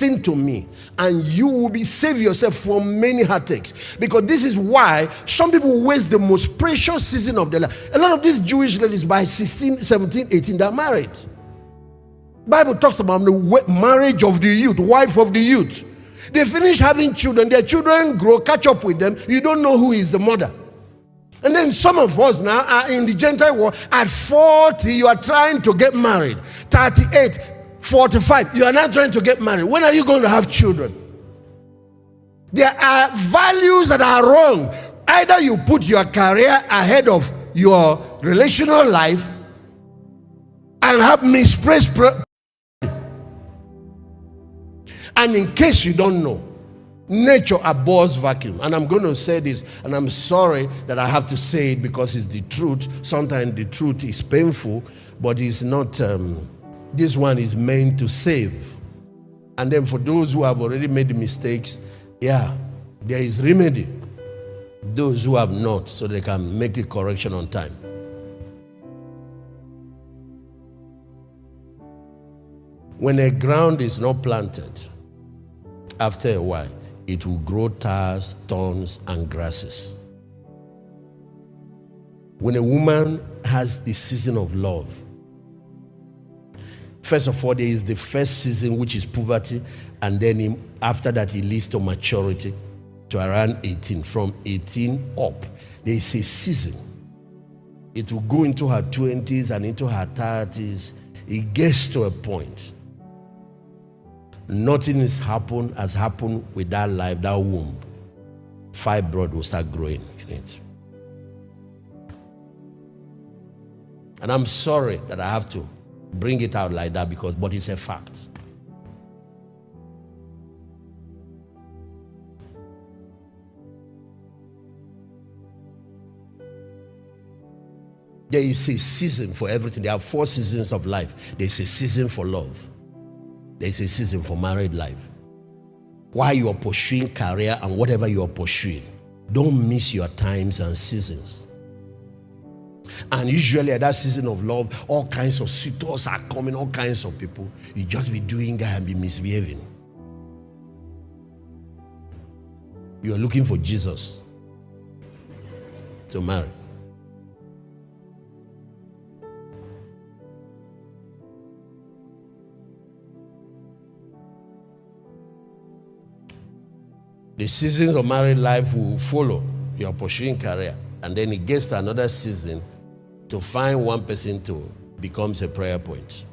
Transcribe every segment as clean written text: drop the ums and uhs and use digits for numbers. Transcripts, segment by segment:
listen to me, and you will be save yourself from many heartaches. Because this is why some people waste the most precious season of their life. A lot of these Jewish ladies by 16, 17, 18, they're married. Bible talks about the marriage of the youth, wife of the youth. They finish having children, their children grow, catch up with them. You don't know who is the mother. And then some of us now are in the Gentile world. At 40, you are trying to get married. 38, 45, you are not trying to get married. When are you going to have children? There are values that are wrong. Either you put your career ahead of your relational life and have misplaced. And in case you don't know, nature abhors vacuum. And I'm going to say this, and I'm sorry that I have to say it because it's the truth. Sometimes the truth is painful, but it's not. This one is meant to save. And then for those who have already made the mistakes, yeah, there is remedy. Those who have not, so they can make the correction on time. When a ground is not planted, after a while, it will grow tares, thorns, and grasses. When a woman has the season of love, first of all, there is the first season, which is puberty, and then after that, it leads to maturity, to around 18. From 18 up, there is a season. It will go into her 20s and into her 30s. It gets to a point. Nothing has happened with that life, that womb. Fibroid will start growing in it. And I'm sorry that I have to bring it out like that, but it's a fact. There is a season for everything. There are 4 seasons of life. There is a season for love. There is a season for married life. While you are pursuing career and whatever you are pursuing, don't miss your times and seasons. And usually at that season of love, all kinds of suitors are coming, all kinds of people. You just be doing that and be misbehaving. You are looking for Jesus to marry. The seasons of married life will follow. You are pursuing career, and then it gets to another season to find one person to becomes a prayer point.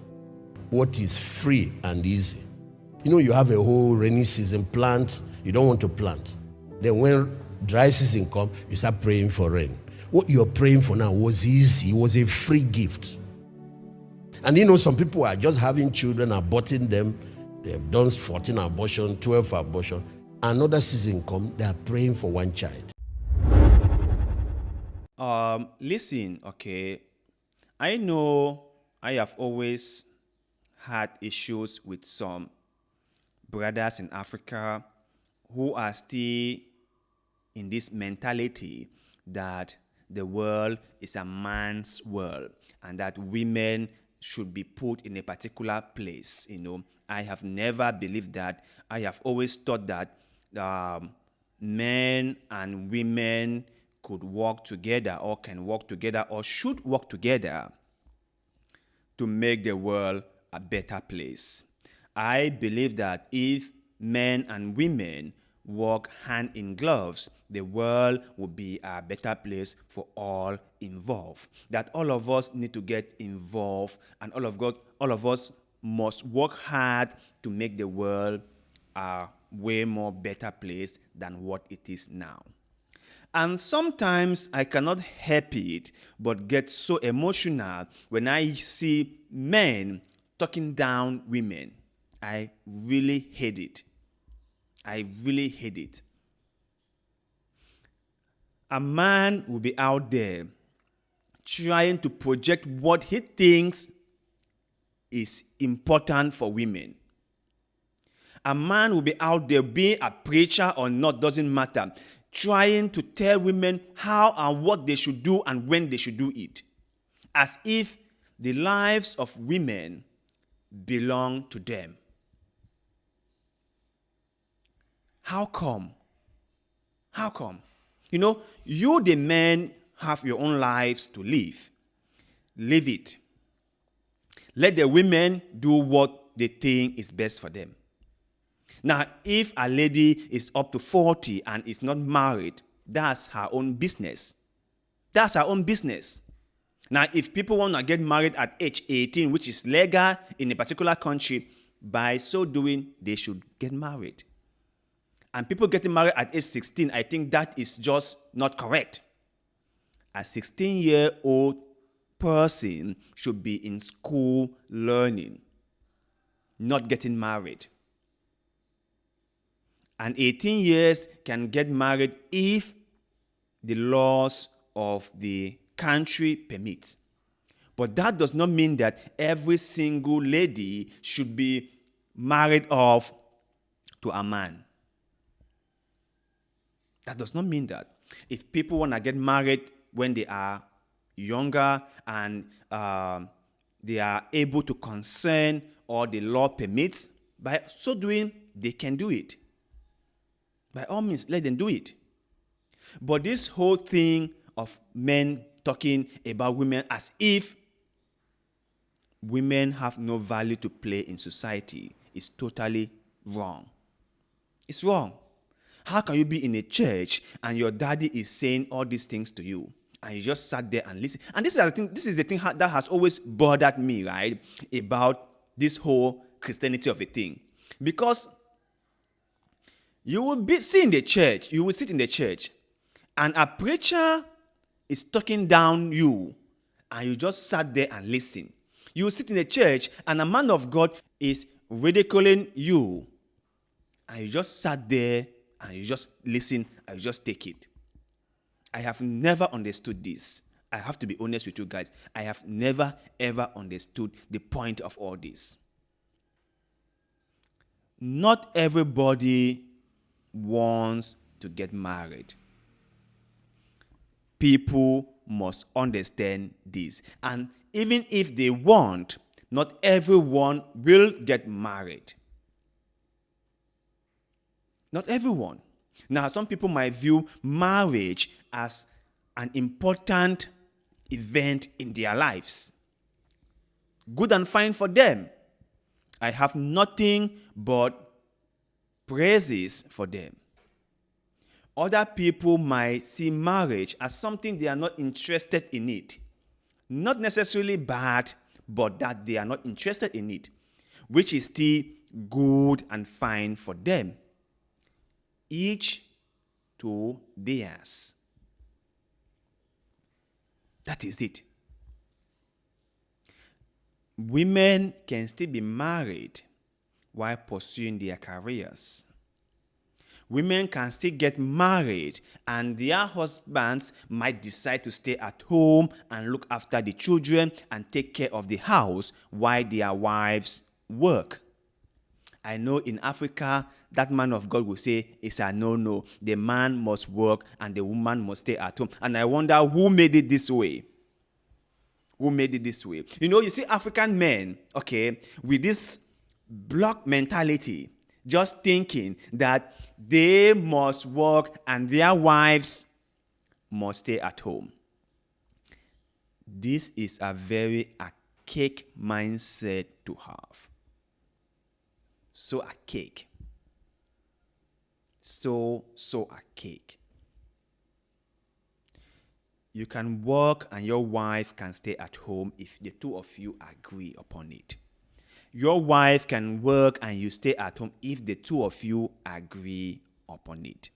What is free and easy? You know, you have a whole rainy season, plant, you don't want to plant. Then when dry season comes, you start praying for rain. What you're praying for now was easy, it was a free gift. And you know, some people are just having children, aborting them. They've done 14 abortion, 12 abortion. Another season comes, they are praying for one child. Listen, okay. I know I have always had issues with some brothers in Africa who are still in this mentality that the world is a man's world and that women should be put in a particular place. You know, I have never believed that. I have always thought that men and women could work together or can work together or should work together to make the world a better place. I believe that if men and women work hand in gloves, the world will be a better place for all involved. That all of us need to get involved, and all of us must work hard to make the world a way more better place than what it is now. And sometimes I cannot help it but get so emotional when I see men talking down women. I really hate it. I really hate it. A man will be out there trying to project what he thinks is important for women. A man will be out there, being a preacher or not, doesn't matter, trying to tell women how and what they should do and when they should do it, as if the lives of women belong to them. How come? How come? You the men have your own lives to live. Live it. Let the women do what they think is best for them. Now, if a lady is up to 40 and is not married, that's her own business. That's her own business. Now, if people want to get married at age 18, which is legal in a particular country, by so doing, they should get married. And people getting married at age 16, I think that is just not correct. A 16-year-old person should be in school learning, not getting married. And 18 years can get married if the laws of the country permit. But that does not mean that every single lady should be married off to a man. That does not mean that. If people want to get married when they are younger and they are able to consent or the law permits, by so doing, they can do it. By all means, let them do it. But this whole thing of men talking about women as if women have no value to play in society is totally wrong. It's wrong. How can you be in a church and your daddy is saying all these things to you and you just sat there and listen? And this is the thing that has always bothered me, right, about this whole Christianity of a thing. Because you will sit in the church, and a preacher is talking down you, and you just sat there and listen. You will sit in the church, and a man of God is ridiculing you, and you just sat there, and you just listen, and you just take it. I have never understood this. I have to be honest with you guys. I have never, ever understood the point of all this. Not everybody wants to get married. People must understand this. And even if they want, not everyone will get married. Not everyone. Now, some people might view marriage as an important event in their lives. Good and fine for them. I have nothing but praises for them. Other people might see marriage as something they are not interested in it. Not necessarily bad, but that they are not interested in it, which is still good and fine for them. Each to theirs. That is it. Women can still be married while pursuing their careers. Women can still get married and their husbands might decide to stay at home and look after the children and take care of the house while their wives work. I know in Africa, that man of God will say, it's a no-no. The man must work and the woman must stay at home. And I wonder who made it this way. Who made it this way? You see African men, with this block mentality, just thinking that they must work and their wives must stay at home. This is a very archaic mindset to have. So archaic. So archaic. You can work and your wife can stay at home if the two of you agree upon it. Your wife can work and you stay at home if the two of you agree upon it.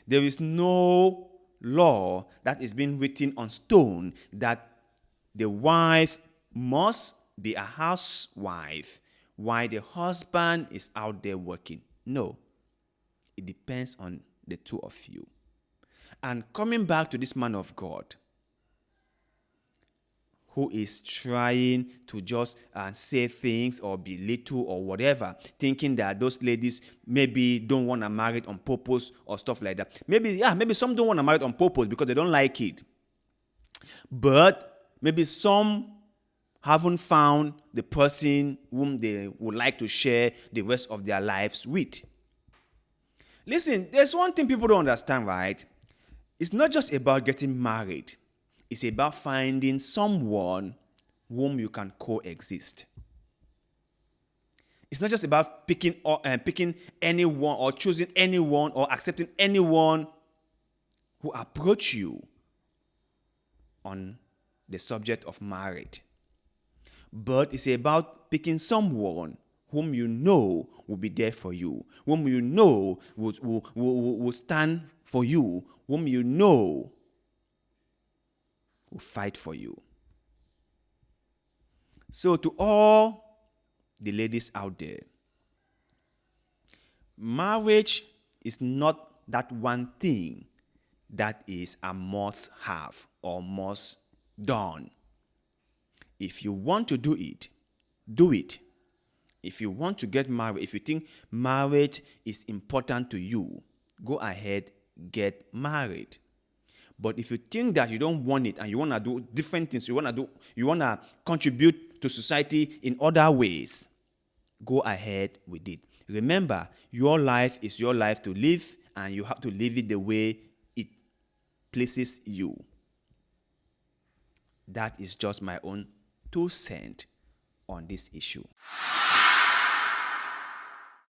There is no law that is being written on stone that the wife must be a housewife while the husband is out there working. No. It depends on the two of you. And coming back to this man of God, who is trying to just say things or belittle or whatever, thinking that those ladies maybe don't want to marry on purpose or stuff like that. Maybe some don't want to marry on purpose because they don't like it. But maybe some haven't found the person whom they would like to share the rest of their lives with. Listen, there's one thing people don't understand, right? It's not just about getting married. It's about finding someone whom you can coexist. It's not just about picking anyone or choosing anyone or accepting anyone who approach you on the subject of marriage. But it's about picking someone whom you know will be there for you, whom you know will stand for you, whom you know will fight for you. So to all the ladies out there, marriage is not that one thing that is a must have or must done. If you want to do it, do it. If you want to get married, if you think marriage is important to you, go ahead, get married. But if you think that you don't want it and you want to do different things, you want to contribute to society in other ways, go ahead with it. Remember, your life is your life to live, and you have to live it the way it pleases you. That is just my own 2 cents on this issue.